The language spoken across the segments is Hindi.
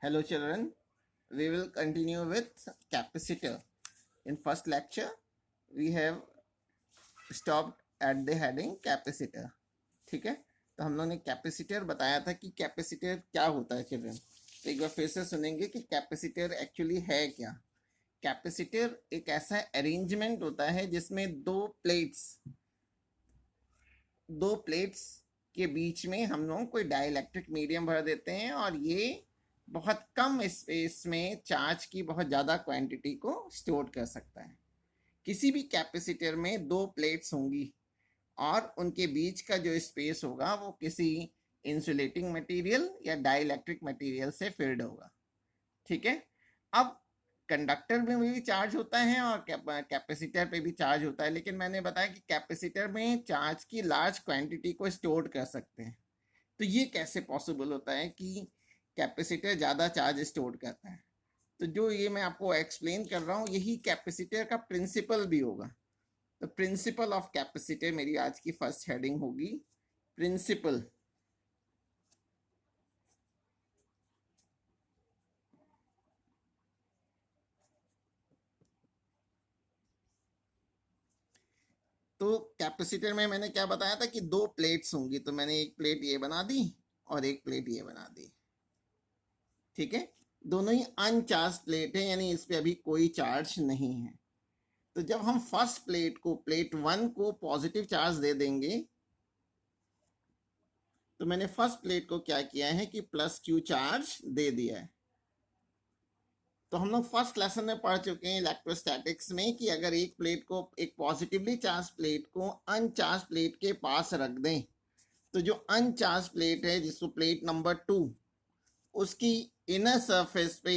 Hello children, we will continue with capacitor. In first lecture, we have stopped at the heading capacitor. ठीक है, तो हम लोगों ने कैपेसिटर बताया था कि कैपेसिटर क्या होता है चिल्ड्रन। तो एक बार फिर से सुनेंगे कि कैपेसिटर एक्चुअली है क्या। कैपेसिटर एक ऐसा अरेंजमेंट होता है जिसमें दो प्लेट्स के बीच में हम लोग कोई डाइलेक्ट्रिक मीडियम भर देते हैं और ये बहुत कम स्पेस में चार्ज की बहुत ज़्यादा क्वांटिटी को स्टोर कर सकता है। किसी भी कैपेसिटर में दो प्लेट्स होंगी और उनके बीच का जो स्पेस होगा वो किसी इंसुलेटिंग मटेरियल या डाइलेक्ट्रिक मटेरियल से फिल्ड होगा। ठीक है, अब कंडक्टर में भी चार्ज होता है और कैपेसिटर पे भी चार्ज होता है, लेकिन मैंने बताया कि कैपेसिटर में चार्ज की लार्ज क्वांटिटी को स्टोर कर सकते हैं। तो ये कैसे पॉसिबल होता है कि कैपेसिटर ज़्यादा चार्ज स्टोर करता है। तो जो ये मैं आपको एक्सप्लेन कर रहा हूँ यही कैपेसिटर का प्रिंसिपल भी होगा। तो प्रिंसिपल ऑफ कैपेसिटर मेरी आज की फर्स्ट हेडिंग होगी, प्रिंसिपल। तो कैपेसिटर में मैंने क्या बताया था कि दो प्लेट्स होंगी, तो मैंने एक प्लेट ये बना दी और एक प्लेट ये बना दी। ठीक है, दोनों ही अनचार्ज प्लेट है, यानी इस पे अभी कोई चार्ज नहीं है। तो जब हम फर्स्ट प्लेट 1 को पॉजिटिव चार्ज दे देंगे, तो मैंने फर्स्ट प्लेट को क्या किया है कि प्लस क्यू चार्ज दे दिया है। तो हम लोग फर्स्ट लेसन में पढ़ चुके हैं इलेक्ट्रोस्टैटिक्स में कि अगर एक पॉजिटिवली चार्ज प्लेट को अनचार्ज प्लेट के पास रख दें, तो जो अनचार्ज प्लेट है जिसको प्लेट नंबर 2, उसकी इनर सरफेस पे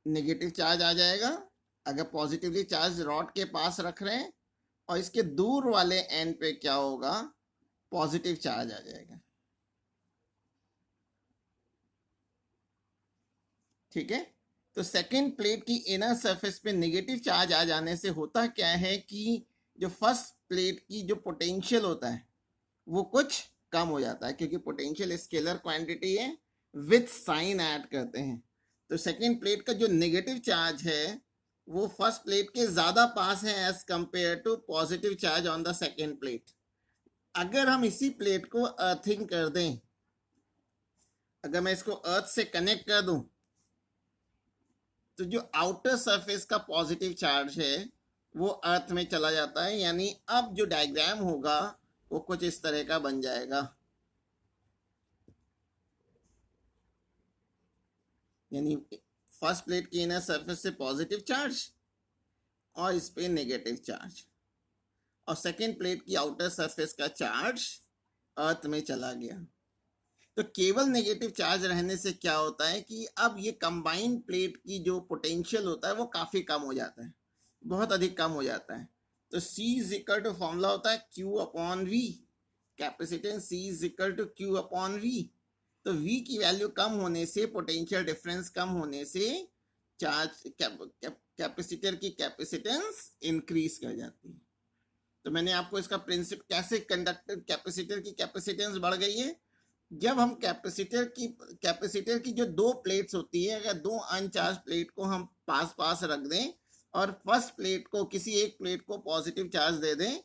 नेगेटिव चार्ज आ जाएगा अगर पॉजिटिवली चार्ज रॉड के पास रख रहे हैं, और इसके दूर वाले एंड पे क्या होगा, पॉजिटिव चार्ज आ जाएगा। ठीक है, तो सेकेंड प्लेट की इनर सरफेस पे नेगेटिव चार्ज आ जाने से होता क्या है कि जो फर्स्ट प्लेट की जो पोटेंशियल होता है वो कुछ कम हो जाता है, क्योंकि पोटेंशियल स्केलर क्वांटिटी है, विथ साइन ऐड करते हैं। तो सेकेंड प्लेट का जो नेगेटिव चार्ज है वो फर्स्ट प्लेट के ज्यादा पास है as compare to positive charge on the second plate. अगर हम इसी प्लेट को अर्थिंग कर दें, अगर मैं इसको अर्थ से कनेक्ट कर दूं, तो जो आउटर सरफेस का पॉजिटिव चार्ज है वो अर्थ में चला जाता है, यानी अब जो डायग्राम होगा वो कुछ इस तरह का बन जाएगा। यानी फर्स्ट प्लेट की इनर सरफेस से पॉजिटिव चार्ज और इस पे नेगेटिव चार्ज, और सेकेंड प्लेट की आउटर सरफेस का चार्ज अर्थ में चला गया। तो केवल नेगेटिव चार्ज रहने से क्या होता है कि अब ये कंबाइंड प्लेट की जो पोटेंशियल होता है वो काफी कम हो जाता है, बहुत अधिक कम हो जाता है। तो C is equal to formula होता है Q upon V, capacitance C is equal to Q upon V। तो V की वैल्यू कम होने से, पोटेंशियल डिफरेंस कम होने से चार्ज कैपेसिटर की कैपेसिटेंस इंक्रीज कर जाती है। तो मैंने आपको इसका प्रिंसिपल कैसे कंडक्टर कैपेसिटर की कैपेसिटेंस बढ़ गई है, जब हम कैपेसिटर की जो दो प्लेट्स होती है, अगर दो अनचार्ज प्लेट को हम पास पास रख दें और फर्स्ट प्लेट को किसी एक प्लेट को पॉजिटिव चार्ज दे दें,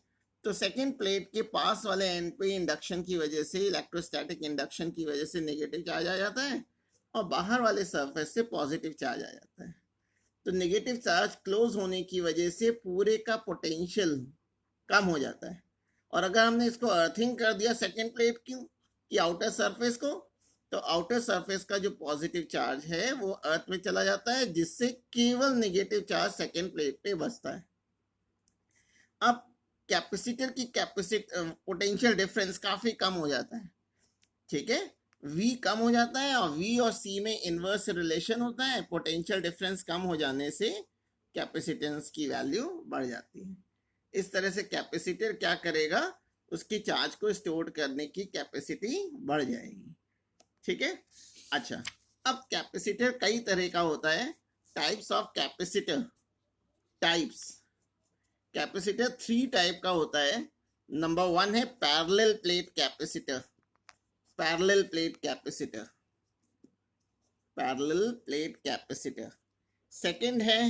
तो सेकंड प्लेट के पास वाले एंड पे इंडक्शन की वजह से, इलेक्ट्रोस्टैटिक इंडक्शन की वजह से नेगेटिव चार्ज आ जाता है और बाहर वाले सरफेस से पॉजिटिव चार्ज आ जाता है। तो नेगेटिव चार्ज क्लोज होने की वजह से पूरे का पोटेंशियल कम हो जाता है। और अगर हमने इसको अर्थिंग कर दिया सेकेंड प्लेट की आउटर सरफेस को, तो आउटर सरफेस का जो पॉजिटिव चार्ज है वो अर्थ में चला जाता है, जिससे केवल नेगेटिव चार्ज सेकेंड प्लेट पे बचता है। अब कैपेसिटर की पोटेंशियल डिफरेंस काफी कम हो जाता है। ठीक है, V कम हो जाता है और V और C में इनवर्स रिलेशन होता है। पोटेंशियल डिफरेंस कम हो जाने से कैपेसिटेंस की वैल्यू बढ़ जाती है। इस तरह से कैपेसिटर क्या करेगा, उसकी चार्ज को स्टोर करने की कैपेसिटी बढ़ जाएगी। ठीक है, अच्छा, अब कैपेसिटर कई तरह का होता है। Types of capacitor, types capacitor 3 type का होता है। नंबर 1 है parallel plate capacitor. Parallel plate capacitor, parallel plate capacitor. Second है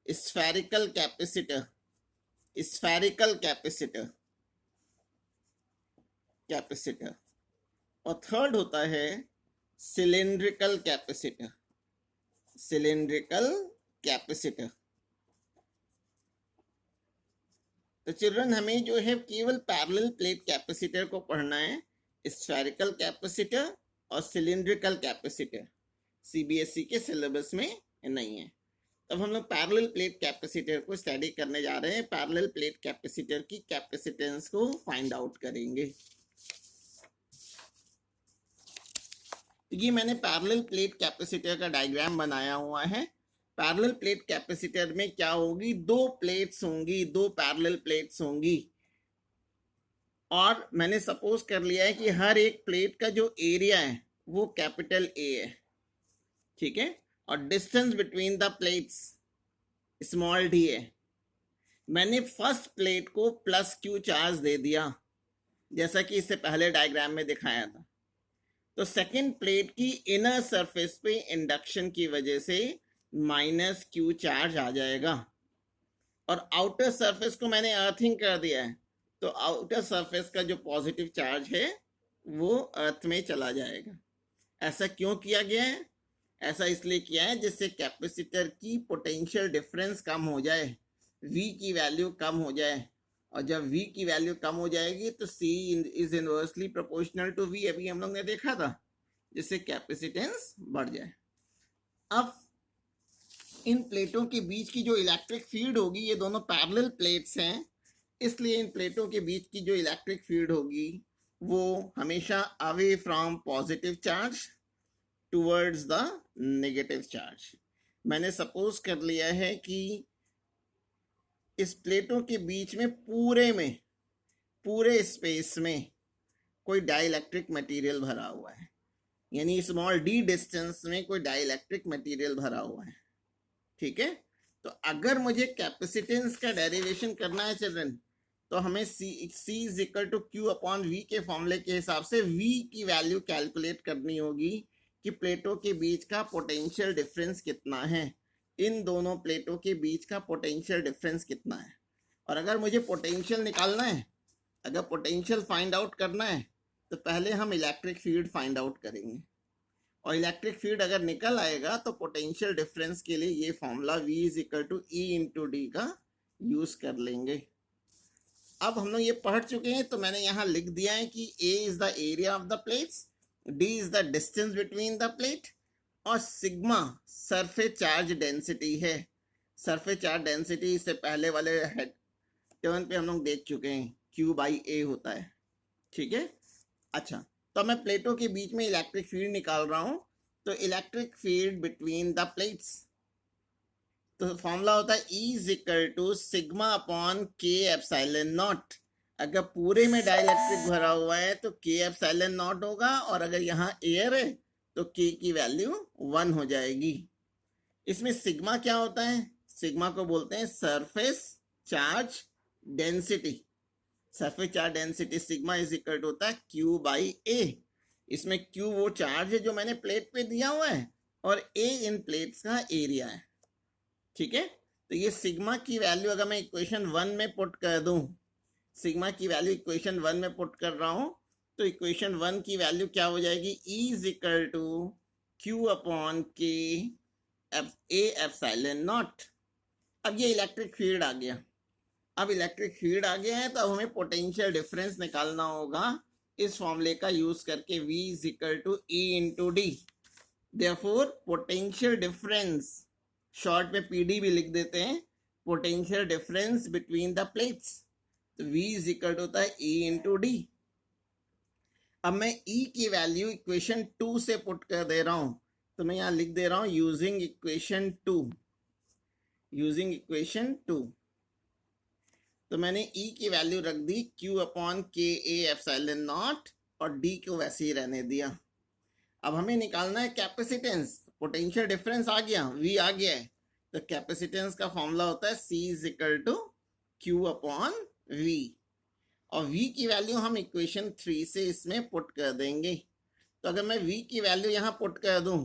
spherical capacitor, spherical capacitor capacitor. और थर्ड होता है सिलिंड्रिकल कैपेसिटर, सिलिंड्रिकल कैपेसिटर। तो चिल्ड्रन हमें जो है केवल पैरेलल प्लेट कैपेसिटर को पढ़ना है, स्फेरिकल कैपेसिटर और सिलिंड्रिकल कैपेसिटर सीबीएसई के सिलेबस में नहीं है। तब हम लोग पैरेलल प्लेट कैपेसिटर को स्टडी करने जा रहे हैं। पैरेलल प्लेट कैपेसिटर की कैपेसिटेंस को फाइंड आउट करेंगे। ये मैंने पैरेलल प्लेट कैपेसिटर का डायग्राम बनाया हुआ है। पैरेलल प्लेट कैपेसिटर में क्या होगी, दो प्लेट्स होंगी, दो पैरेलल प्लेट्स होंगी, और मैंने सपोज कर लिया है कि हर एक प्लेट का जो एरिया है वो कैपिटल ए है, ठीक है, और distance between the plates small D है। मैंने फर्स्ट प्लेट को प्लस क्यू चार्ज दे दिया, जैसा कि इससे पहले डायग्राम में दिखाया था। तो सेकेंड प्लेट की इनर सरफेस पे इंडक्शन की वजह से माइनस क्यू चार्ज आ जाएगा, और आउटर सरफेस को मैंने अर्थिंग कर दिया है, तो आउटर सरफेस का जो पॉजिटिव चार्ज है वो अर्थ में चला जाएगा। ऐसा क्यों किया गया है? ऐसा इसलिए किया है जिससे कैपेसिटर की पोटेंशियल डिफरेंस कम हो जाए, V की वैल्यू कम हो जाए, और जब V की वैल्यू कम हो जाएगी तो C is inversely proportional to V, अभी हम लोग ने देखा था, जिससे कैपेसिटेंस बढ़ जाए। अब इन प्लेटों के बीच की जो इलेक्ट्रिक फील्ड होगी, ये दोनों पैरेलल प्लेट्स हैं, इसलिए इन प्लेटों के बीच की जो इलेक्ट्रिक फील्ड होगी वो हमेशा away from positive charge towards the negative charge. मैंने सपोज कर लिया है कि इस प्लेटों के बीच में पूरे स्पेस में कोई डाइलेक्ट्रिक मटेरियल भरा हुआ है, यानी स्मॉल डी डिस्टेंस में कोई डाइलेक्ट्रिक मटेरियल भरा हुआ है, ठीक है। तो अगर मुझे कैपेसिटेंस का डेरिवेशन करना है चिल्ड्रन, तो हमें C is equal to Q upon V के फॉर्मूले के हिसाब से V की वैल्यू कैलकुलेट करनी होगी कि प्लेटों के बीच का पोटेंशियल डिफरेंस कितना है, इन दोनों प्लेटों के बीच का पोटेंशियल डिफरेंस कितना है। और अगर मुझे पोटेंशियल निकालना है, अगर पोटेंशियल फाइंड आउट करना है, तो पहले हम इलेक्ट्रिक फील्ड फाइंड आउट करेंगे, और इलेक्ट्रिक फील्ड अगर निकल आएगा तो पोटेंशियल डिफरेंस के लिए ये formula V is equal to E into D का यूज कर लेंगे। अब हम लोग ये पढ़ चुके हैं, तो मैंने यहाँ लिख दिया है कि A is the area of the plates, D is the distance between the plate, और सिग्मा सरफेस चार्ज डेंसिटी है। सरफेस चार्ज डेंसिटी इससे पहले वाले टर्न पे हम लोग देख चुके हैं, Q बाई A होता है, ठीक है। अच्छा, तो मैं प्लेटों के बीच में इलेक्ट्रिक फील्ड निकाल रहा हूं, तो electric field between the plates, तो फॉर्मूला होता है E is equal to sigma upon K epsilon naught. अगर पूरे में डाइलेक्ट्रिक भरा हुआ है तो K एप्सिलॉन नॉट होगा, और अगर यहाँ एयर है तो K की वैल्यू 1 हो जाएगी। इसमें सिग्मा क्या होता है? सिग्मा को बोलते हैं surface charge density. Surface charge density sigma is equal to होता है Q बाई A। इसमें Q वो चार्ज है जो मैंने प्लेट पे दिया हुआ है, और A इन प्लेट्स का एरिया है, ठीक है। तो ये सिग्मा की वैल्यू अगर मैं इक्वेशन 1 में पुट कर दूं, सिग्मा की वैल्यू इक्वेशन 1 में पुट कर रहा हूं, तो इक्वेशन 1 की वैल्यू क्या हो जाएगी? E is equal to Q upon K A epsilon naught. अब ये इलेक्ट्रिक फील्ड आ गया। अब इलेक्ट्रिक फील्ड आ गया है, तो अब हमें पोटेंशियल डिफरेंस निकालना होगा इस फॉर्मूले का यूज करके, V is equal to E into D. Therefore potential difference, short में PD भी लिख देते हैं, potential difference between the plates, तो V इज इक्वल होता है E इंटू डी। अब मैं E की वैल्यू इक्वेशन 2 से पुट कर दे रहा हूं, तो मैं यहां लिख दे रहा हूं यूजिंग इक्वेशन 2, यूजिंग इक्वेशन 2। तो मैंने E की वैल्यू रख दी Q upon K A epsilon not, और D को वैसे ही रहने दिया। अब हमें निकालना है कैपेसिटेंस। पोटेंशियल डिफरेंस आ गया, V आ गया है, तो कैपेसिटेंस का फॉर्मूला होता है C is equal to Q upon V, और V की वैल्यू हम इक्वेशन 3 से इसमें पुट कर देंगे। तो अगर मैं V की वैल्यू यहाँ पुट कर दूं,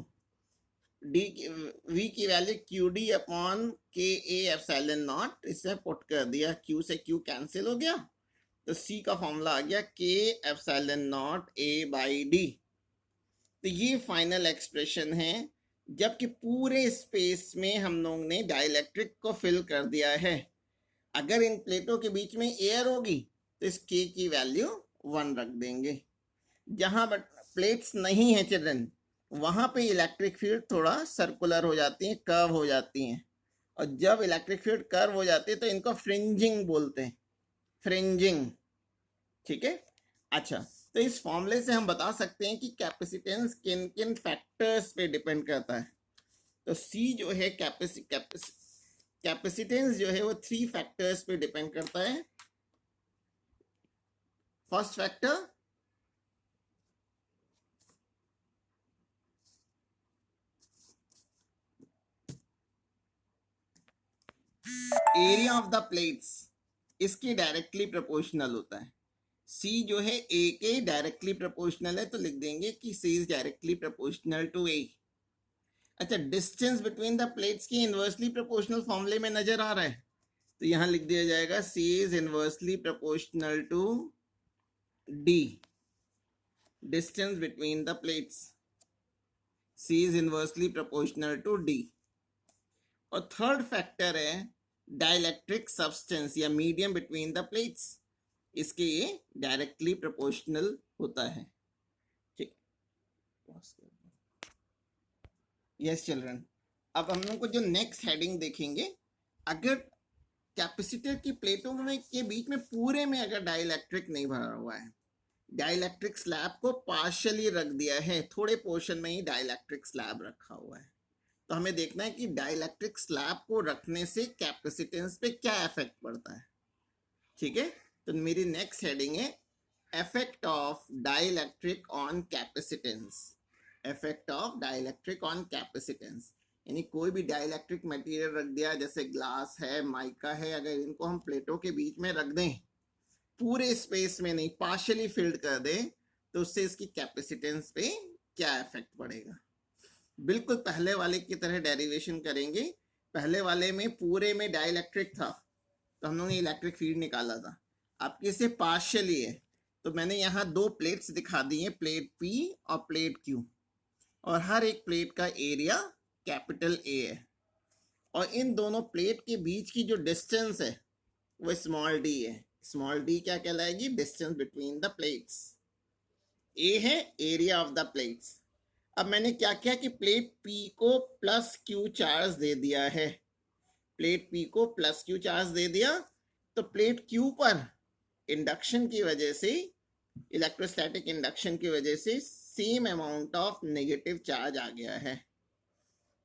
डी वी की वैल्यू क्यू डी अपॉन के ए एप्सिलॉन नॉट, इसे पुट कर दिया, क्यू से क्यू कैंसिल हो गया, तो सी का फॉर्मूला आ गया के epsilon not a by D. तो ये फाइनल एक्सप्रेशन है, जबकि पूरे स्पेस में हम लोग ने डाइलेक्ट्रिक को फिल कर दिया है। अगर इन प्लेटों के बीच में एयर होगी तो इस के की वैल्यू 1 रख देंगे। जहां प्लेट्स नहीं है चिल्ड्रन, वहां पे इलेक्ट्रिक फील्ड थोड़ा सर्कुलर हो जाती है, कर्व हो जाती हैं, और जब इलेक्ट्रिक फील्ड कर्व हो जाती है तो इनको फ्रिंजिंग बोलते हैं, फ्रिंजिंग। ठीक है, अच्छा, तो इस फॉर्मूले से हम बता सकते हैं कि कैपेसिटेंस किन किन फैक्टर्स पे डिपेंड करता है। तो सी जो है कैपेसिटेंस जो है वो 3 फैक्टर्स पे डिपेंड करता है। First factor area of the plates, इसके डायरेक्टली प्रोपोर्शनल होता है। सी जो है ए के डायरेक्टली प्रोपोर्शनल है, तो लिख देंगे कि सी इज डायरेक्टली प्रोपोर्शनल टू ए। अच्छा, डिस्टेंस बिटवीन द प्लेट्स की इनवर्सली प्रोपोर्शनल फॉर्मूले में नजर आ रहा है, तो यहां लिख दिया जाएगा C is inversely proportional to D, distance between the plates, C is inversely proportional to D. और थर्ड फैक्टर है डाइलेक्ट्रिक सब्सटेंस या मीडियम बिटवीन द प्लेट्स, इसके ये डायरेक्टली प्रोपोर्शनल होता है। ठीक, यस चिल्ड्रन, अब हम लोग को जो नेक्स्ट हेडिंग देखेंगे, अगर कैपेसिटर की प्लेटों में के बीच में पूरे में अगर डाइलेक्ट्रिक नहीं भरा हुआ है, डाइलेक्ट्रिक स्लैब को पार्शियली रख दिया है, थोड़े पोर्शन में ही डाइलेक्ट्रिक स्लैब रखा हुआ है, तो हमें देखना है कि डाइलेक्ट्रिक स्लैब को रखने से कैपेसिटेंस पे क्या इफेक्ट पड़ता है। ठीक है, तो मेरी नेक्स्ट हेडिंग है effect of dielectric on capacitance, effect of dielectric on capacitance. यानी कोई भी डाइलेक्ट्रिक मटेरियल रख दिया, जैसे ग्लास है, माइका है, अगर इनको हम प्लेटों के बीच में रख दें, पूरे स्पेस में नहीं, पार्शियली फिल्ड कर दें, तो उससे इसकी कैपेसिटेंस पे क्या इफेक्ट पड़ेगा। बिल्कुल पहले वाले की तरह डेरिवेशन करेंगे। पहले वाले में पूरे में डाइलेक्ट्रिक था, तो हम लोगों ने इलेक्ट्रिक फील्ड निकाला था। अब किसे पार्शियली है, तो मैंने यहाँ 2 प्लेट्स दिखा दी हैं, प्लेट पी और प्लेट क्यू, और हर एक प्लेट का एरिया कैपिटल ए है, और इन दोनों प्लेट के बीच की जो डिस्टेंस है वो स्मॉल डी है। स्मॉल डी क्या कहलाएगी, डिस्टेंस बिटवीन द प्लेट्स। ए है एरिया ऑफ द प्लेट्स। अब मैंने क्या किया कि प्लेट पी को प्लस क्यू चार्ज दे दिया है, प्लेट पी को प्लस क्यू चार्ज दे दिया, तो प्लेट क्यू पर इंडक्शन की वजह से, इलेक्ट्रोस्टैटिक इंडक्शन की वजह से same amount of negative charge आ गया है।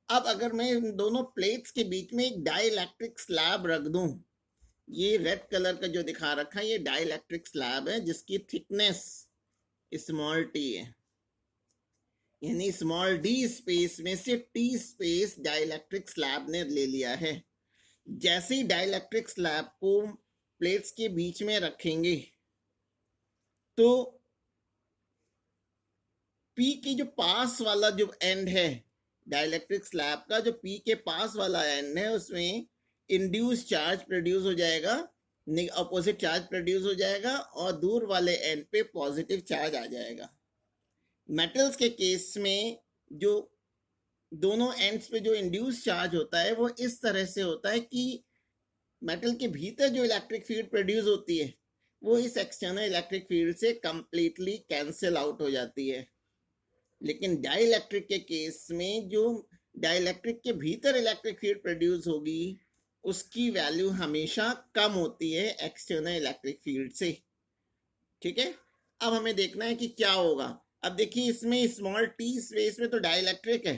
अब अगर मैं इन दोनों प्लेट्स के बीच में एक डाइलेक्ट्रिक स्लैब रख दूं, ये रेड कलर का जो दिखा रखा है ये डाइलेक्ट्रिक स्लैब है, जिसकी थिकनेस स्मॉल टी है, यानी स्मॉल डी स्पेस में से टी स्पेस डाइलेक्ट्रिक स्लैब ने ले लिया है। जैसे ही डाइलेक्ट्रिक स्लैब को प्लेट्स के बीच में रखेंगे, तो पी की जो पास वाला जो एंड है डाइलेक्ट्रिक स्लैब का, जो पी के पास वाला एंड है, उसमें इंड्यूस चार्ज प्रोड्यूस हो जाएगा, अपोजिट चार्ज प्रोड्यूस हो जाएगा, और दूर वाले एंड पे पॉजिटिव चार्ज आ जाएगा। मेटल्स के केस में जो दोनों एंड्स पे जो इंड्यूस चार्ज होता है वो इस तरह से होता है कि मेटल के भीतर जो इलेक्ट्रिक फील्ड प्रोड्यूस होती है वो इस एक्सटर्नल इलेक्ट्रिक फील्ड से कंप्लीटली कैंसिल आउट हो जाती है। लेकिन डाइलेक्ट्रिक के केस में जो डाइलेक्ट्रिक के भीतर इलेक्ट्रिक फील्ड प्रोड्यूस होगी उसकी वैल्यू हमेशा कम होती है एक्सटर्नल इलेक्ट्रिक फील्ड से। ठीक है, अब हमें देखना है कि क्या होगा। अब देखिए, इसमें स्मॉल टी स्पेस में तो डाइलेक्ट्रिक है,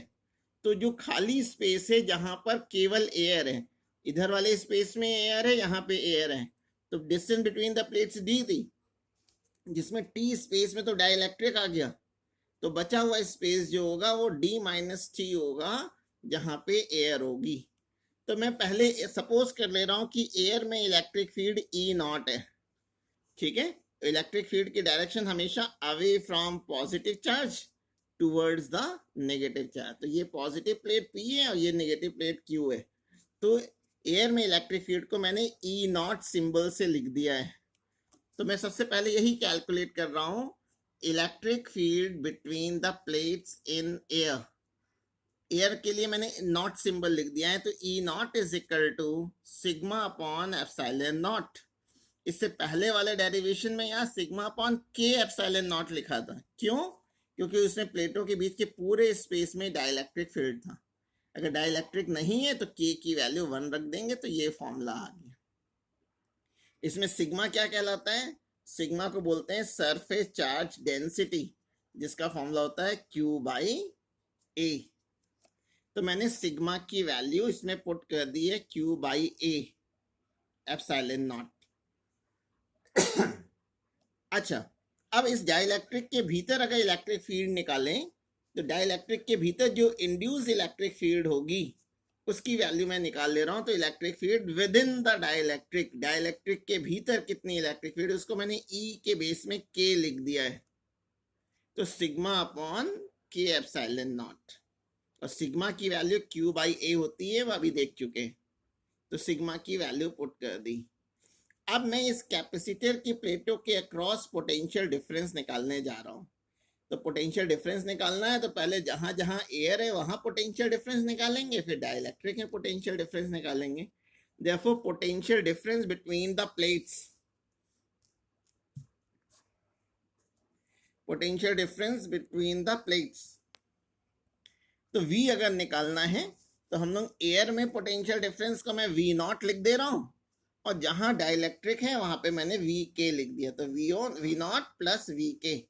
तो जो खाली स्पेस है जहां पर केवल एयर है, इधर वाले स्पेस में एयर है, यहाँ पे एयर है, तो distance between the plates D थी, जिसमें टी स्पेस में तो डाइलेक्ट्रिक आ गया, तो बचा हुआ स्पेस जो होगा वो डी माइनस टी होगा, जहां पे एयर होगी। तो मैं पहले सपोज कर ले रहा हूं कि एयर में इलेक्ट्रिक फील्ड ई नॉट है। ठीक है, इलेक्ट्रिक फील्ड की डायरेक्शन हमेशा away from positive charge, towards the negative charge. तो ये पॉजिटिव प्लेट P है और ये नेगेटिव प्लेट Q है। तो एयर में इलेक्ट्रिक फील्ड को मैंने E नॉट सिंबल से लिख दिया है। तो मैं सबसे पहले यही कैलकुलेट कर रहा हूं, electric field between the plates in air. Air के लिए मैंने नॉट सिंबल लिख दिया है, तो E naught is equal to sigma upon epsilon naught. इससे पहले वाले डेरिवेशन में यहाँ sigma upon K epsilon naught लिखा था। क्यों? क्योंकि उसमें प्लेटों के बीच के पूरे स्पेस में डाइलेक्ट्रिक फील्ड था। अगर डाइलेक्ट्रिक नहीं है तो के की वैल्यू 1 रख देंगे, तो ये फॉर्मूला आ गया। इसमें सिग्मा क्या कहलाता है? सिग्मा को बोलते हैं सरफेस चार्ज डेंसिटी, जिसका फॉर्मूला होता है Q बाई A। तो मैंने सिग्मा की वैल्यू इसमें पुट कर दी है Q by A epsilon not. अच्छा, अब इस डाइलेक्ट्रिक के भीतर अगर इलेक्ट्रिक फील्ड निकालें, तो डाइलेक्ट्रिक के भीतर जो इंड्यूस इलेक्ट्रिक फील्ड होगी उसकी वैल्यू मैं निकाल ले रहा हूं। तो electric field with in the dielectric, dielectric के भीतर कितनी इलेक्ट्रिक फील्ड, उसको मैंने E के बेस में K लिख दिया है। तो sigma upon K epsilon not, और सिग्मा की वैल्यू Q बाई A होती है, वो अभी देख चुके। तो सिग्मा की वैल्यू पुट कर दी। अब मैं इस कैपेसिटर की प्लेटों के अक्रॉस पोटेंशियल डिफरेंस निकालने जा रहा हूं। तो पोटेंशियल डिफरेंस निकालना है तो पहले जहां जहां एयर है वहां पोटेंशियल डिफरेंस निकालेंगे, फिर डाइलेक्ट्रिक है पोटेंशियल डिफरेंस निकालेंगे। Therefore potential difference between the plates, potential difference between the plates, तो V अगर निकालना है तो हम लोग एयर में पोटेंशियल डिफरेंस को मैं V नॉट लिख दे रहा हूं, और जहां डाइलेक्ट्रिक है वहां पे मैंने VK लिख दिया। तो V नॉट प्लस VK,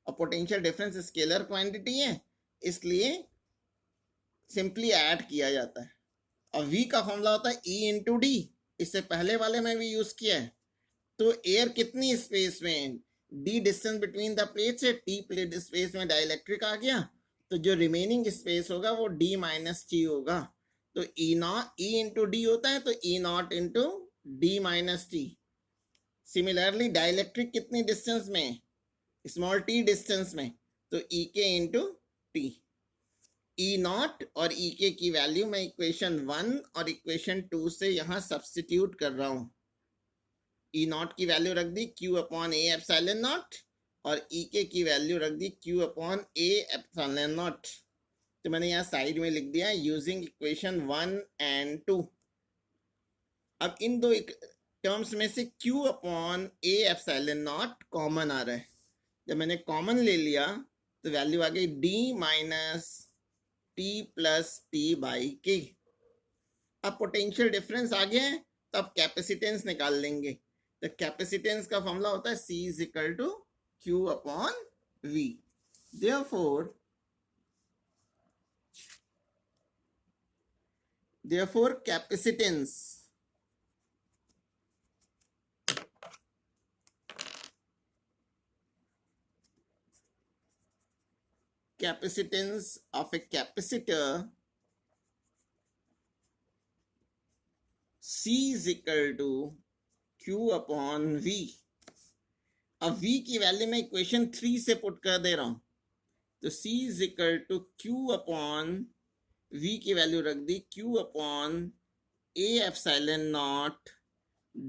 और पोटेंशियल डिफरेंस स्केलर क्वांटिटी है इसलिए सिंपली ऐड किया जाता है। और V का फॉर्मूला होता है E इंटू डी, इससे पहले वाले में भी यूज किया है। तो एयर कितनी स्पेस में, D distance between the plates है, T प्लेट स्पेस में डाइलेक्ट्रिक आ गया, तो जो रिमेनिंग स्पेस होगा वो D माइनस T होगा। तो E इंटू डी होता है, तो E not into D minus T। Similarly dielectric कितनी डिस्टेंस में, स्मॉल t डिस्टेंस में, तो E के इंटू टी। E नॉट और E के की वैल्यू मैं इक्वेशन 1 और इक्वेशन 2 से यहां सब्स्टिट्यूट कर रहा हूं। E नॉट की वैल्यू रख दी Q upon A epsilon not, और E के की वैल्यू रख दी Q upon A epsilon not. तो मैंने यहाँ साइड में लिख दिया यूजिंग इक्वेशन 1 एंड 2। अब इन दो टर्म्स में से Q upon A epsilon naught common आ रहा है। जब मैंने कॉमन ले लिया तो वैल्यू आ गई D minus T plus T by के। अब पोटेंशियल डिफरेंस आ गया है, तो अब कैपेसिटेंस निकाल लेंगे। तो कैपेसिटेंस का फॉर्मूला होता है C is equal to Q upon V। Therefore capacitance of a capacitor C is equal to Q upon V। अब V की वैल्यू मैं इक्वेशन 3 से पुट कर दे रहा हूं। तो C is equal to Q upon V की वैल्यू रख दी Q upon A epsilon not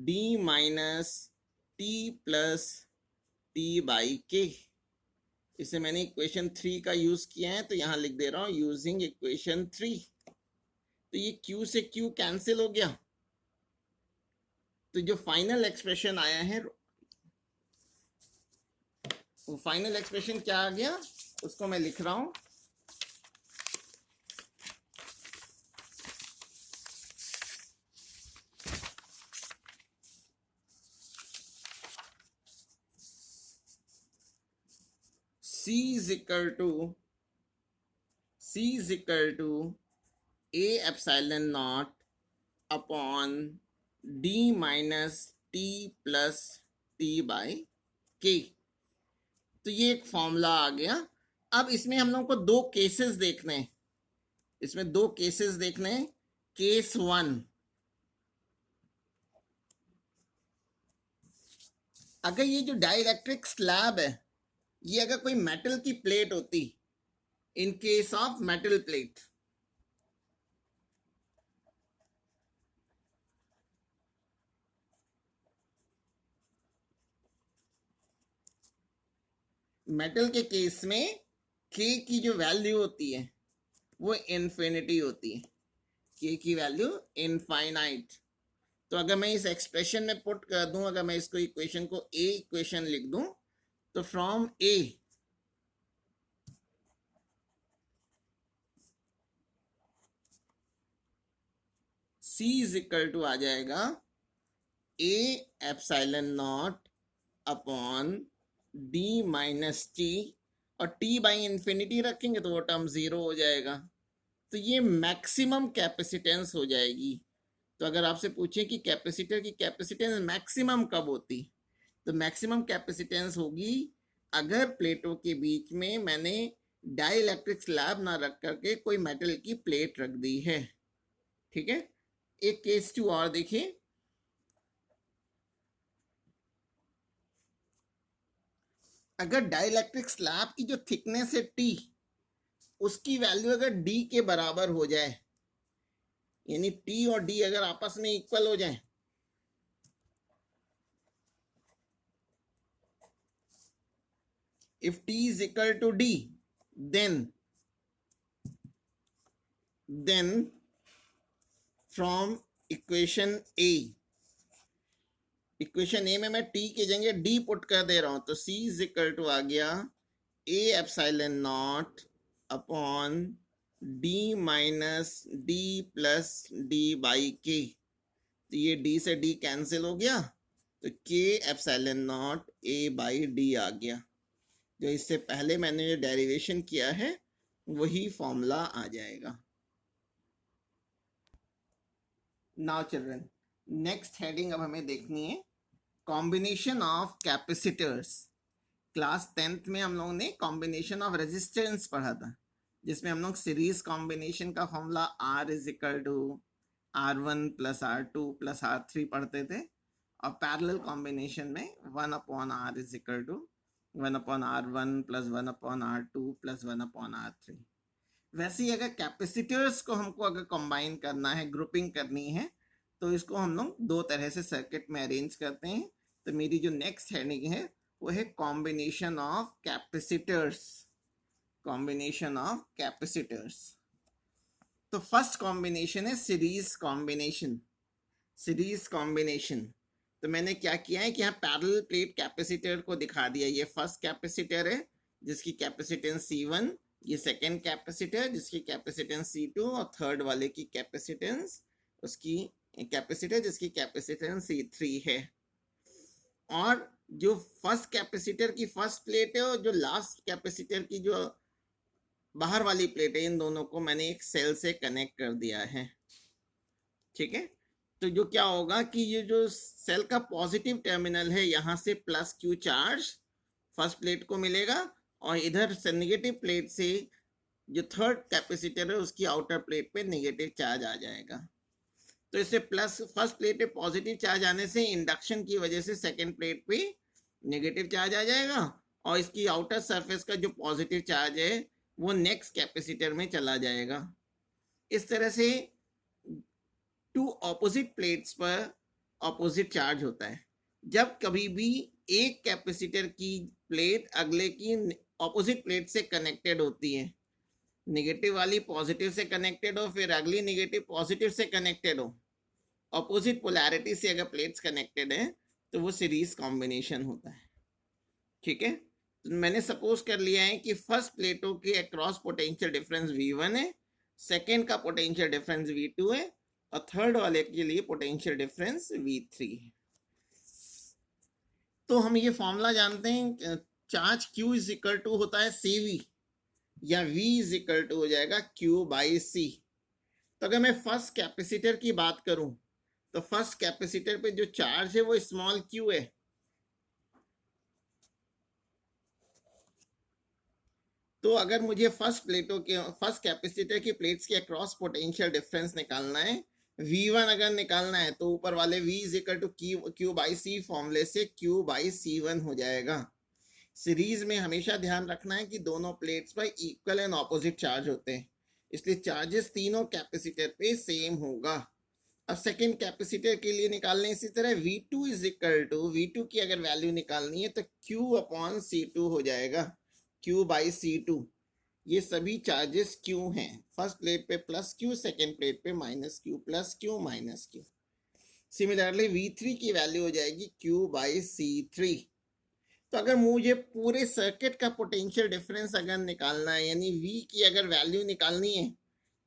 D minus T plus T by के। इसे मैंने इक्वेशन 3 का यूज किया है, तो यहां लिख दे रहा हूं यूजिंग इक्वेशन 3। तो ये Q से Q कैंसिल हो गया, तो जो फाइनल एक्सप्रेशन आया है, वो फाइनल एक्सप्रेशन क्या आ गया उसको मैं लिख रहा हूं। C is equal to A epsilon naught upon D minus T plus T by के। तो ये एक फॉर्मूला आ गया। अब इसमें हम लोग को दो केसेस देखने हैं, इसमें दो केसेस देखने हैं। केस 1, अगर ये जो डाइलेक्ट्रिक स्लैब है, ये अगर कोई मेटल की प्लेट होती in case of metal plate. Metal के केस में k की जो वैल्यू होती है वो इन्फिनिटी होती है, k की वैल्यू इनफाइनाइट। तो अगर मैं इस एक्सप्रेशन में पुट कर दूं, अगर मैं इसको इक्वेशन को a इक्वेशन लिख दूं, तो from a c is equal to आ जाएगा a epsilon naught upon d minus T, और t बाई इंफिनिटी रखेंगे तो वो टर्म जीरो हो जाएगा। तो ये मैक्सिमम कैपेसिटेंस हो जाएगी। तो अगर आपसे पूछें कि कैपेसिटर की कैपेसिटेंस मैक्सिमम कब होती, तो मैक्सिमम कैपेसिटेंस होगी अगर प्लेटों के बीच में मैंने डाइलेक्ट्रिक स्लैब ना रख करके कोई मेटल की प्लेट रख दी है। ठीक है, एक केस 2 और देखिए। अगर डाइलेक्ट्रिक स्लैब की जो थिकनेस है टी, उसकी वैल्यू अगर डी के बराबर हो जाए, यानी टी और डी अगर आपस में इक्वल हो जाए, if t is equal to d, then from equation A में मैं t के जगह d पुट कर दे रहा हूं, तो c इज इक्वल टू आ गया a epsilon naught upon d minus d plus d by k। तो ये d से d कैंसिल हो गया, तो k epsilon not a by d आ गया। जो इससे पहले मैंने जो डेरिवेशन किया है वही फॉर्मूला आ जाएगा। नाउ चिल्ड्रन, नेक्स्ट हेडिंग अब हमें देखनी है combination of capacitors. Class 10th में हम लोगों ने कॉम्बिनेशन ऑफ रेजिस्टेंस पढ़ा था, जिसमें हम लोग सीरीज कॉम्बिनेशन का formula R is equal to R1 plus R2 plus R3 पढ़ते थे, और पैरेलल कॉम्बिनेशन में 1 upon R is equal to 1 upon R1 plus 1 upon R2 plus 1 upon R3। वैसे ही अगर कैपेसिटर्स को हमको अगर कंबाइन करना है, ग्रुपिंग करनी है, तो इसको हम लोग दो तरह से सर्किट में अरेंज करते हैं। तो मेरी जो नेक्स्ट हेडिंग है वो है combination of capacitors. Combination of capacitors. तो फर्स्ट कॉम्बिनेशन है सीरीज कॉम्बिनेशन। सीरीज कॉम्बिनेशन, तो मैंने क्या किया है कि यहाँ पैरेलल प्लेट कैपेसिटर को दिखा दिया। ये फर्स्ट कैपेसिटर है जिसकी कैपेसिटेंस C1, ये सेकेंड कैपेसिटर जिसकी कैपेसिटेंस C2, और थर्ड वाले की कैपेसिटेंस उसकी कैपेसिटर जिसकी कैपेसिटेंस C3 है। और जो फर्स्ट कैपेसिटर की फर्स्ट प्लेट है और जो लास्ट कैपेसिटर की जो बाहर वाली प्लेट है, इन दोनों को मैंने एक सेल से कनेक्ट कर दिया है। ठीक है, तो जो क्या होगा कि ये जो सेल का पॉजिटिव टर्मिनल है, यहाँ से plus Q charge first plate को मिलेगा, और इधर से नेगेटिव प्लेट से जो थर्ड कैपेसिटर है उसकी आउटर प्लेट पे नेगेटिव चार्ज आ जाएगा। तो इससे प्लस फर्स्ट प्लेट पे पॉजिटिव चार्ज आने से इंडक्शन की वजह से सेकेंड प्लेट पे नेगेटिव चार्ज आ जाएगा, और इसकी आउटर सरफेस का जो पॉजिटिव चार्ज है वो नेक्स्ट कैपेसिटर में चला जाएगा। इस तरह से टू ऑपोजिट प्लेट्स पर ऑपोजिट चार्ज होता है। जब कभी भी एक कैपेसिटर की प्लेट अगले की ऑपोजिट प्लेट से कनेक्टेड होती है, नेगेटिव वाली पॉजिटिव से कनेक्टेड हो, फिर अगली नेगेटिव पॉजिटिव से कनेक्टेड हो, ऑपोजिट पोलैरिटी से अगर प्लेट्स कनेक्टेड हैं, तो वो सीरीज कॉम्बिनेशन होता है। ठीक है, तो मैंने सपोज कर लिया है कि फर्स्ट प्लेटों के अक्रॉस पोटेंशियल डिफरेंस V1 है, सेकेंड का पोटेंशियल डिफरेंस V2 है, और थर्ड वाले के लिए पोटेंशियल डिफरेंस V3 है। तो हम ये फॉर्मूला जानते हैं, charge Q is equal to होता है CV, या V इज इक्वल टू हो जाएगा Q बाई C। तो अगर मैं फर्स्ट कैपेसिटर की बात करूं, तो फर्स्ट कैपेसिटर पे जो चार्ज है वो स्मॉल q है। तो अगर मुझे फर्स्ट कैपेसिटर की प्लेट्स के अक्रॉस पोटेंशियल डिफरेंस निकालना है, V1 अगर निकालना है, तो ऊपर वाले V is equal to Q by C फॉर्मूले से Q बाई C1 हो जाएगा। सीरीज में हमेशा ध्यान रखना है कि दोनों प्लेट्स पर इक्वल एंड ऑपोजिट चार्ज होते हैं, इसलिए चार्जेस तीनों कैपेसिटर पे सेम होगा। अब सेकेंड कैपेसिटर के लिए निकालने इसी तरह V2 is equal to, V2 की अगर वैल्यू निकालनी है तो Q अपॉन C2 हो जाएगा, Q बाई C2। ये सभी चार्जेस Q हैं, फर्स्ट प्लेट पे प्लस Q, सेकेंड प्लेट पे minus Q, plus Q minus Q। Similarly V3 की वैल्यू हो जाएगी Q बाई C3। तो अगर मुझे पूरे सर्किट का पोटेंशियल डिफरेंस अगर निकालना है, यानी V की अगर वैल्यू निकालनी है,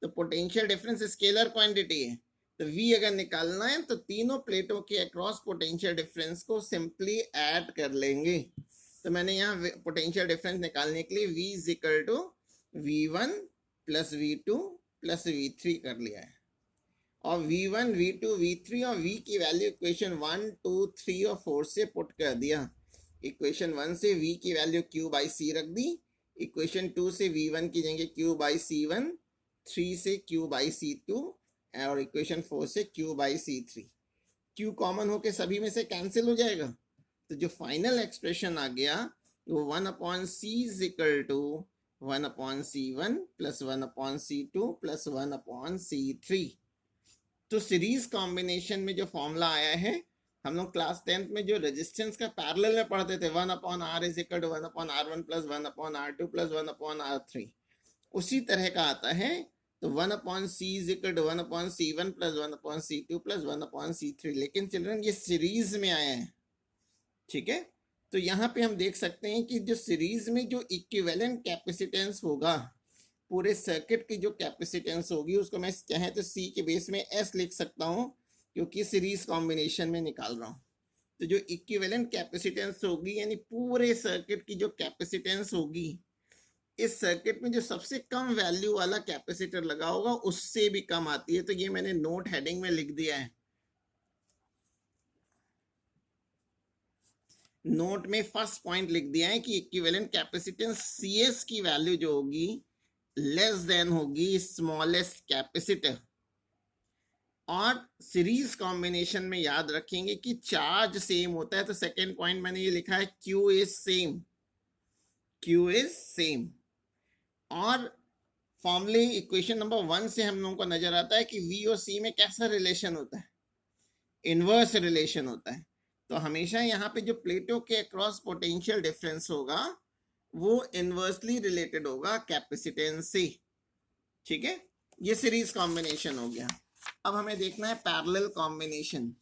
तो पोटेंशियल डिफरेंस स्केलर क्वांटिटी है, तो V अगर निकालना है तो तीनों प्लेटों के अक्रॉस पोटेंशियल डिफरेंस को सिंपली ऐड कर लेंगे। तो मैंने यहाँ पोटेंशियल डिफरेंस निकालने के लिए V is equal to V1 plus V2 plus V3 कर लिया है, और V1, V2, V3 और V की वैल्यू इक्वेशन 1, 2, 3 और 4 से पुट कर दिया। इक्वेशन 1 से V की वैल्यू Q बाई C रख दी, इक्वेशन 2 से V1 की जगह Q बाई C1, 3 से Q बाई C2 और इक्वेशन 4 से Q by C3। Q common होके सभी में से कैंसिल हो जाएगा, तो जो फाइनल एक्सप्रेशन आ गया वो 1 upon C is equal to 1 upon C1 plus 1 upon C2 plus 1 upon C3। तो सीरीज कॉम्बिनेशन में जो फॉर्मूला आया है, हम लोग क्लास 10th में जो रेजिस्टेंस का पैरेलल में पढ़ते थे, 1 upon R is equal to 1 upon R1 plus 1 upon R2 plus 1 upon R3, उसी तरह का आता है। तो 1 upon C is equal to 1 upon C1 plus 1 upon C2 plus 1 upon C3, लेकिन चिल्ड्रन ये सीरीज में आया है, ठीक है। तो यहाँ पे हम देख सकते हैं कि जो सीरीज में जो इक्विवेलेंट कैपेसिटेंस होगा, पूरे सर्किट की जो कैपेसिटेंस होगी उसको मैं चाहे तो C के बेस में S लिख सकता हूँ, क्योंकि सीरीज कॉम्बिनेशन में निकाल रहा हूँ। तो जो इक्विवेलेंट कैपेसिटेंस होगी, यानी पूरे सर्किट की जो कैपेसिटेंस होगी, इस सर्किट में जो सबसे कम वैल्यू वाला कैपेसिटर लगा होगा उससे भी कम आती है। तो ये मैंने नोट हेडिंग में लिख दिया है, नोट में फर्स्ट पॉइंट लिख दिया है कि इक्विवेलेंट कैपेसिटेंस CS की वैल्यू जो होगी लेस देन होगी स्मॉलेस्ट कैपेसिटर। और सीरीज कॉम्बिनेशन में याद रखेंगे कि चार्ज सेम होता है, तो सेकेंड पॉइंट मैंने ये लिखा है Q is same, Q is same. और फॉर्मूले इक्वेशन नंबर 1 से हम लोगों को नजर आता है कि V और C में कैसा रिलेशन होता है, इनवर्स रिलेशन होता है। तो हमेशा यहाँ पे जो प्लेटों के अक्रॉस पोटेंशियल डिफरेंस होगा वो इनवर्सली रिलेटेड होगा कैपेसिटेंस से, ठीक है। ये सीरीज कॉम्बिनेशन हो गया। अब हमें देखना है parallel combination.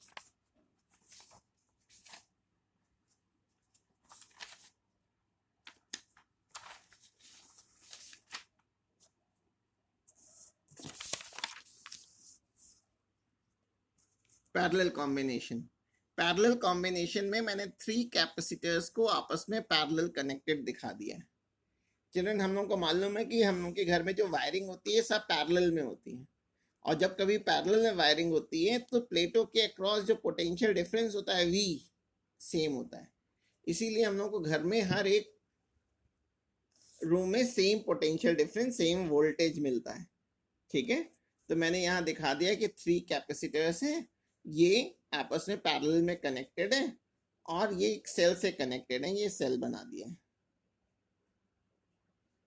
Parallel combination, parallel combination में मैंने 3 कैपेसिटर्स को आपस में पैरेलल कनेक्टेड दिखा दिया है। चिल्ड्रन, हम लोग को मालूम है कि हम लोग के घर में जो वायरिंग होती है सब पैरेलल में होती है, और जब कभी पैरेलल में वायरिंग होती है तो प्लेटों के अक्रॉस जो पोटेंशियल डिफरेंस होता है V सेम होता है। इसीलिए हम लोग को घर में हर एक रूम में same potential difference, same voltage मिलता है, ठीक है। तो मैंने यहाँ दिखा दिया कि 3 कैपेसिटर्स हैं, ये आपस में पैरेलल में कनेक्टेड है और ये एक सेल से कनेक्टेड है, ये सेल बना दिया है।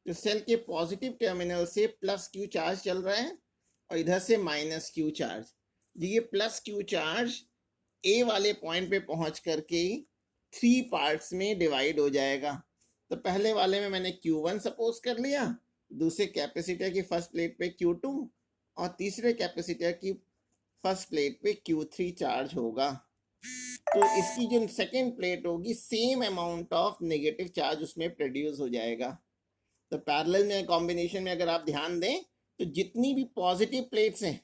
तो सेल के पॉजिटिव टर्मिनल से प्लस Q चार्ज चल रहा है और इधर से माइनस Q चार्ज। ये प्लस Q चार्ज A वाले पॉइंट पे पहुंच करके 3 पार्ट्स में डिवाइड हो जाएगा। तो पहले वाले में मैंने Q1 सपोज कर लिया, दूसरे कैपेसिटर की फर्स्ट प्लेट पे Q2 और तीसरे कैपेसिटर की फर्स्ट प्लेट पे Q3 चार्ज होगा। तो इसकी जो सेकेंड प्लेट होगी same amount of negative charge उसमें प्रोड्यूस हो जाएगा। तो पैरेलल में कॉम्बिनेशन में अगर आप ध्यान दें तो जितनी भी पॉजिटिव प्लेट्स हैं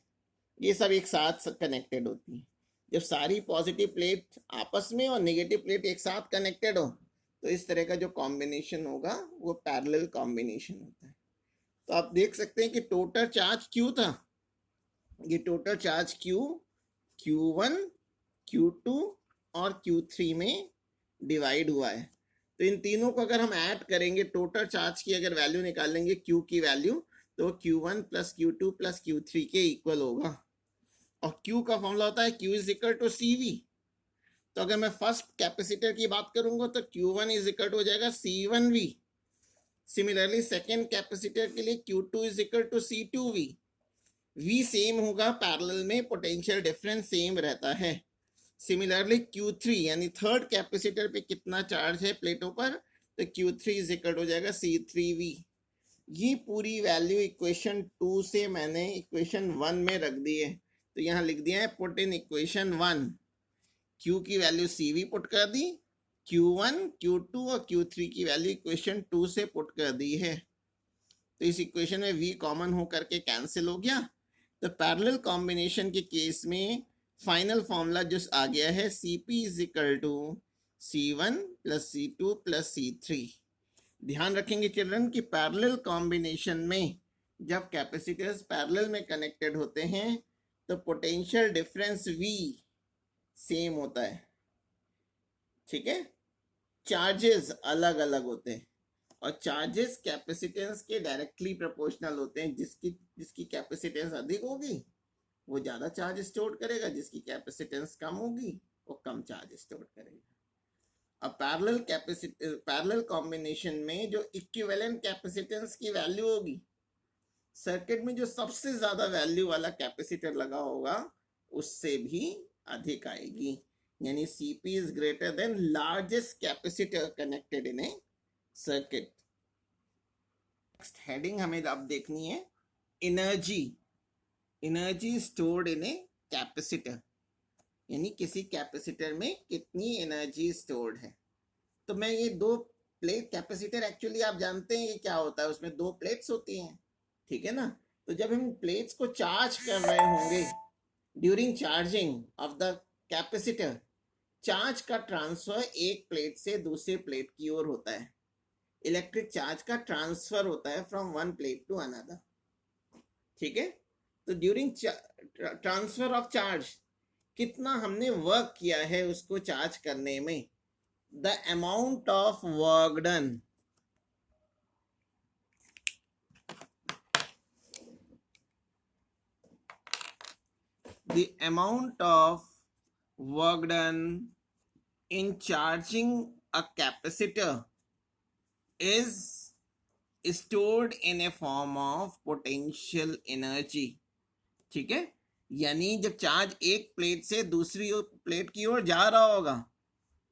ये सब एक साथ कनेक्टेड होती हैं। जब सारी पॉजिटिव प्लेट आपस में और नेगेटिव प्लेट एक साथ कनेक्टेड हो तो इस तरह का जो कॉम्बिनेशन होगा वो पैरेलल कॉम्बिनेशन होता है। तो आप देख सकते हैं कि टोटल चार्ज Q था, ये टोटल चार्ज Q1, Q2 और Q3 में डिवाइड हुआ है। तो इन तीनों को अगर हम ऐड करेंगे, टोटल चार्ज की अगर वैल्यू निकालेंगे Q की वैल्यू, तो Q1 plus Q2 plus Q3 के इक्वल होगा। और Q का फॉर्मूला होता है Q is equal to CV। तो अगर मैं फर्स्ट कैपेसिटर की बात करूंगा तो Q1 इज इक्वल टू हो जाएगा C1V। सिमिलरली सेकेंड कैपेसिटर के लिए Q2 is equal to C2V। V same होगा, पैरेलल में पोटेंशियल डिफरेंस सेम रहता है। सिमिलरली Q3 यानी थर्ड कैपेसिटर पे कितना चार्ज है प्लेटों पर, तो Q3 इज इक्वल हो जाएगा C3V। ये पूरी वैल्यू इक्वेशन 2 से मैंने इक्वेशन 1 में रख दी है, तो यहाँ लिख दिया है पुट इन इक्वेशन 1। Q की वैल्यू CV पुट कर दी, Q1, Q2 और Q3 की वैल्यू इक्वेशन 2 से पुट कर दी है। तो इस इक्वेशन में V कॉमन होकर के कैंसिल हो गया। तो पैरेलल कॉम्बिनेशन के केस में फाइनल फॉर्मूला जो आ गया है CP is equal to C1 plus C2 plus C3। ध्यान रखेंगे चिल्ड्रन कि पैरेलल कॉम्बिनेशन में जब कैपेसिटर्स पैरेलल में कनेक्टेड होते हैं तो पोटेंशियल डिफरेंस V सेम होता है, ठीक है। चार्जेस अलग अलग होते हैं और चार्जेस कैपेसिटेंस के डायरेक्टली प्रोपोर्शनल होते हैं। जिसकी कैपेसिटेंस अधिक होगी वो ज़्यादा चार्ज स्टोर करेगा, जिसकी कैपेसिटेंस कम होगी वो कम चार्ज स्टोर करेगा। अब पैरेलल कॉम्बिनेशन में जो इक्विवेलेंट कैपेसिटेंस की वैल्यू होगी, सर्किट में जो सबसे ज़्यादा वैल्यू वाला कैपेसिटर लगा होगा उससे भी अधिक आएगी, यानी CP is greater than largest capacitor connected in A circuit. Next heading हमें अब देखनी है energy stored in a capacitor, यानी किसी कैपेसिटर में कितनी एनर्जी स्टोर्ड है। तो मैं ये दो प्लेट कैपेसिटर, एक्चुअली आप जानते हैं ये क्या होता है, उसमें दो प्लेट्स होती हैं, ठीक है ना। तो जब हम प्लेट्स को चार्ज कर रहे होंगे during charging of the capacitor, charge का ट्रांसफर एक प्लेट से दूसरे प्लेट की ओर होता है। इलेक्ट्रिक चार्ज का ट्रांसफर होता है from one plate to another, ठीक है। तो ड्यूरिंग ट्रांसफर ऑफ चार्ज कितना हमने वर्क किया है उसको चार्ज करने में, the amount of work done, the amount of work done in charging a capacitor is stored in a form of potential energy, ठीक है। यानी जब चार्ज एक प्लेट से दूसरी प्लेट की ओर जा रहा होगा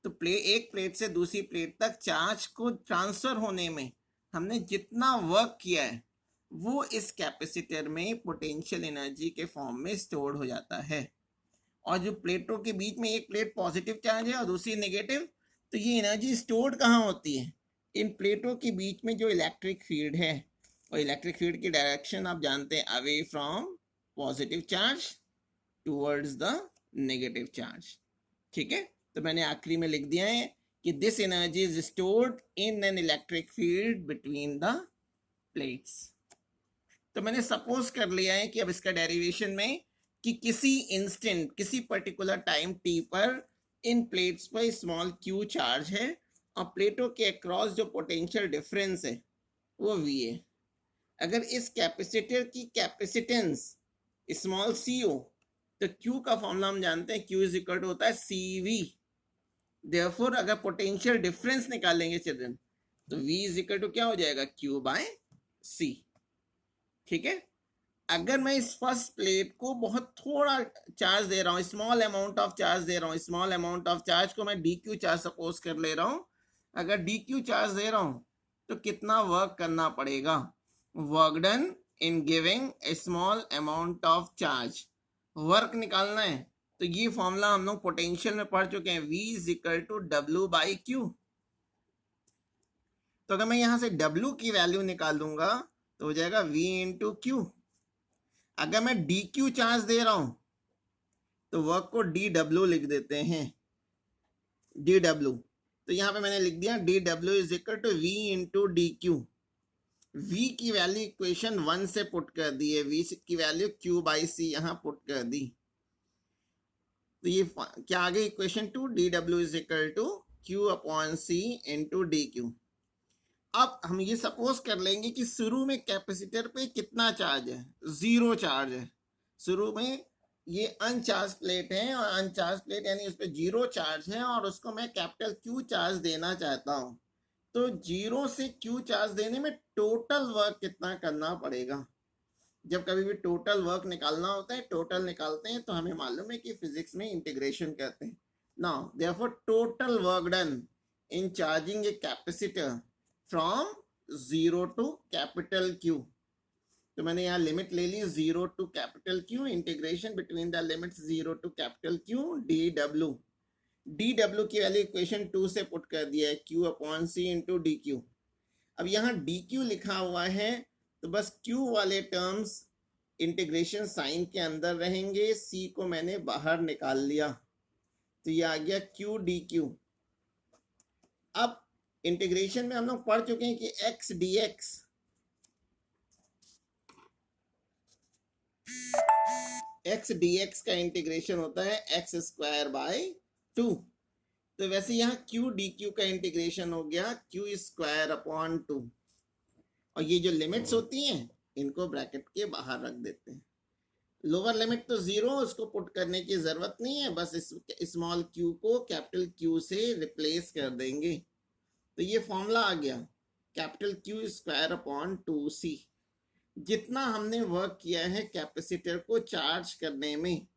तो एक प्लेट से दूसरी प्लेट तक चार्ज को ट्रांसफर होने में हमने जितना वर्क किया है वो इस कैपेसिटर में पोटेंशियल एनर्जी के फॉर्म में स्टोर हो जाता है। और जो प्लेटों के बीच में एक प्लेट पॉजिटिव चार्ज है और दूसरी नेगेटिव, तो ये एनर्जी स्टोर्ड कहाँ होती है, इन प्लेटों के बीच में जो इलेक्ट्रिक फील्ड है, और इलेक्ट्रिक फील्ड की डायरेक्शन आप जानते हैं, away from positive charge towards the negative charge, ठीक है। तो मैंने आखिरी में लिख दिया है कि this energy is stored in an electric field between the plates. तो मैंने सपोज कर लिया है कि अब इसका डेरिवेशन में कि किसी इंस्टेंट, किसी पर्टिकुलर टाइम t पर इन प्लेट्स पर स्मॉल q चार्ज है और प्लेटों के अक्रॉस जो पोटेंशियल डिफरेंस है वो v है। अगर इस कैपेसिटर की कैपेसिटेंस स्मॉल c हो तो q का फॉर्मूला हम जानते हैं, q इज इक्वल टू होता है cv। देयरफॉर अगर पोटेंशियल डिफरेंस निकालेंगे चिल्ड्रन तो v इज इक्वल टू क्या हो जाएगा, q बाय c, ठीक है। अगर मैं इस फर्स्ट प्लेट को बहुत थोड़ा चार्ज दे रहा हूँ, स्मॉल अमाउंट ऑफ चार्ज दे रहा हूँ, स्मॉल अमाउंट ऑफ चार्ज को मैं dq चार्ज सपोज कर ले रहा हूँ, अगर dq चार्ज दे रहा हूँ तो कितना वर्क करना पड़ेगा, work done in giving a small amount of charge, work निकालना है। तो ये फॉर्मूला हम लोग पोटेंशियल में पढ़ चुके हैं, v is equal to w by Q. तो अगर मैं यहाँ से w की वैल्यू निकाल दूंगा तो हो जाएगा v इंटू क्यू। अगर मैं dq चार्ज दे रहा हूं तो वर्क को dw लिख देते हैं, dw। तो यहां पे मैंने लिख दिया dw is equal to v into dq। v की वैल्यू इक्वेशन 1 से पुट कर दी है, v की वैल्यू q बाई c यहां पुट कर दी। तो ये क्या आ गई equation 2, dw is equal to q upon c into dq। अब हम ये सपोज कर लेंगे कि शुरू में कैपेसिटर पे कितना चार्ज है, 0 चार्ज है, शुरू में ये अनचार्ज प्लेट है और अनचार्ज प्लेट यानी उस पर जीरो चार्ज है और उसको मैं कैपिटल क्यू चार्ज देना चाहता हूँ। तो जीरो से क्यू चार्ज देने में टोटल वर्क कितना करना पड़ेगा। जब कभी भी टोटल वर्क निकालना होता है, टोटल निकालते हैं तो हमें मालूम है कि फिजिक्स में इंटीग्रेशन कहते हैं। Now therefore total work done in charging a capacitor from zero to capital Q. तो मैंने यहाँ लिमिट ले ली zero to capital Q, integration between the limits zero to capital Q D W. D W की वैल्यू इक्वेशन 2 से पुट कर दिया है, Q upon C into D Q. अब यहाँ डी क्यू लिखा हुआ है तो बस क्यू वाले टर्म्स इंटीग्रेशन साइन के अंदर रहेंगे, सी को मैंने बाहर निकाल लिया तो ये आ गया क्यू डी क्यू। अब इंटीग्रेशन में हम लोग पढ़ चुके हैं कि एक्स डी एक्स का इंटीग्रेशन होता है एक्स स्क्वायर बाय 2। तो वैसे यहाँ क्यू डी क्यू का इंटीग्रेशन हो गया क्यू स्क्वायर अपॉन 2। और ये जो लिमिट्स होती हैं इनको ब्रैकेट के बाहर रख देते हैं। लोअर लिमिट तो जीरो, उसको पुट करने की जरूरत नहीं है, बस इस स्मॉल क्यू को कैपिटल क्यू से रिप्लेस कर देंगे। तो ये फॉर्मूला आ गया capital Q square upon 2c। जितना हमने वर्क किया है कैपेसिटर को चार्ज करने में,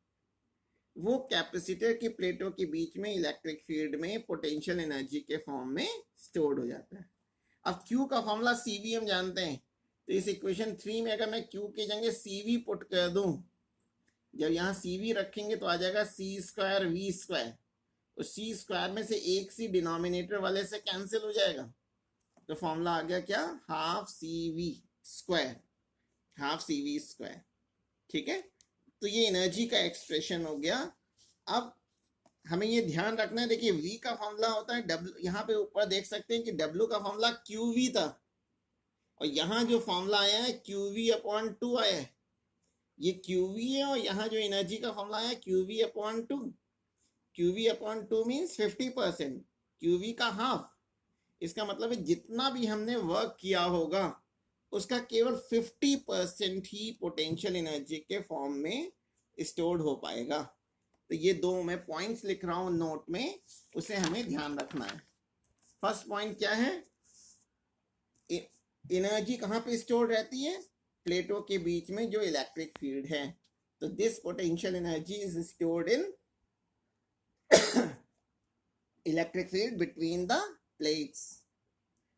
वो कैपेसिटर की प्लेटों के बीच में इलेक्ट्रिक फील्ड में पोटेंशियल एनर्जी के फॉर्म में स्टोर्ड हो जाता है। अब Q का फॉर्मूला CV हम जानते हैं, तो इस इक्वेशन 3 में अगर मैं Q की जगह CV पुट कर दूं, जब यहाँ CV रखेंगे तो आ जाएगा C स्क्वायर V स्क्वायर। तो C स्क्वायर में से एक C डिनोमिनेटर वाले से कैंसिल हो जाएगा, तो फॉर्मूला आ गया क्या, half CV square, half CV square. ठीक है, तो ये एनर्जी का एक्सप्रेशन हो गया। अब हमें ये ध्यान रखना है, देखिए V का फॉर्मूला होता है W, यहाँ पे ऊपर देख सकते हैं कि W का फॉर्मूला QV था और यहाँ जो फॉर्मूला आया है QV अपॉन 2 आया है। ये QV है और यहाँ जो एनर्जी का फॉर्मूला आया है QV upon 2। QV upon 2 means 50%, QV का हाफ। इसका मतलब है जितना भी हमने वर्क किया होगा उसका केवल 50% ही पोटेंशियल एनर्जी के फॉर्म में स्टोर्ड हो पाएगा। तो ये दो मैं पॉइंट्स लिख रहा हूं नोट में, उसे हमें ध्यान रखना है। फर्स्ट पॉइंट क्या है, एनर्जी कहाँ पे स्टोर रहती है, प्लेटों के बीच में जो इलेक्ट्रिक फील्ड है। तो this potential energy is stored in electric field between the plates.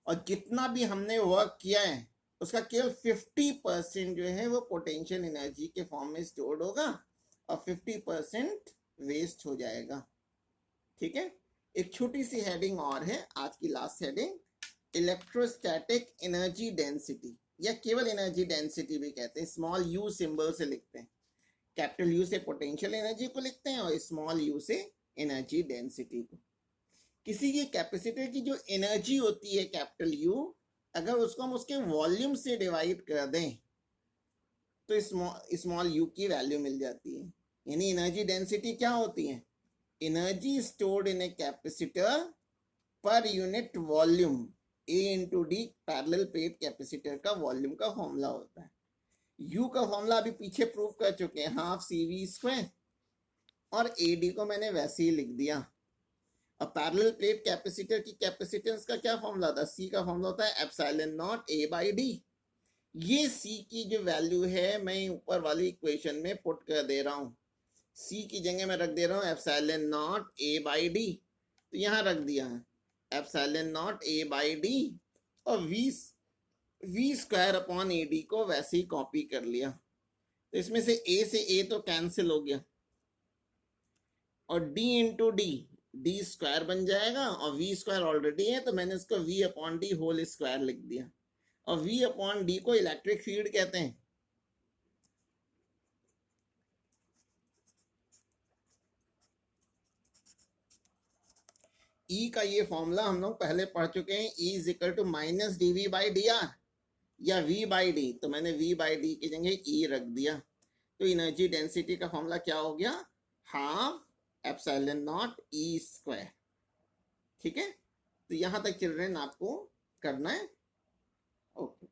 और जितना भी हमने वर्क किया है उसका केवल 50% जो है वो पोटेंशियल एनर्जी के फॉर्म में स्टोर्ड होगा और 50% वेस्ट हो जाएगा। ठीक है, एक छोटी सी हेडिंग और है आज की last heading, electrostatic energy density, या केवल एनर्जी डेंसिटी भी कहते हैं, स्मॉल यू सिंबल से लिखते हैं। कैपिटल यू से पोटेंशियल एनर्जी को लिखते हैं और स्मॉल यू से एनर्जी डेंसिटी को। किसी के कैपेसिटर की जो एनर्जी होती है कैपिटल यू, अगर उसको हम उसके वॉल्यूम से डिवाइड कर दें तो स्मॉल यू की वैल्यू मिल जाती है। यानी एनर्जी डेंसिटी क्या होती है, energy stored in a capacitor per unit volume, A into D parallel plate capacitor का वॉल्यूम का फॉर्मूला होता है। U का फॉर्मूला अभी पीछे प्रूव कर चुके हैं, हाफ CV स्क्वायर, और AD को मैंने वैसे ही लिख दिया। अब पैरेलल प्लेट कैपेसिटर की कैपेसिटेंस का क्या फॉर्मूला था, C का फॉर्मूला होता है epsilon not A by D. ये C की जो वैल्यू है मैं ऊपर वाली इक्वेशन में पुट कर दे रहा हूँ, C की जगह मैं रख दे रहा हूँ epsilon not A by D. तो यहाँ रख दिया है epsilon not A by D और V स्क्वायर अपॉन AD को वैसे ही कॉपी कर लिया। तो इसमें से A से A तो कैंसिल हो गया और D इंटू डी स्क्वायर बन जाएगा और V स्क्वायर ऑलरेडी है तो मैंने इसको V upon D whole square लिख दिया। और V अपॉन डी को इलेक्ट्रिक फील्ड कहते हैं। E का ये फॉर्मूला हम लोग पहले पढ़ चुके हैं, E is equal to minus D V by D R या V बाई डी, तो मैंने V बाई डी की जगह E रख दिया। तो एनर्जी डेंसिटी का फॉर्मूला क्या हो गया, half epsilon not E square. ठीक है, तो यहां तक चिल्ड्रेन आपको करना है। ओके।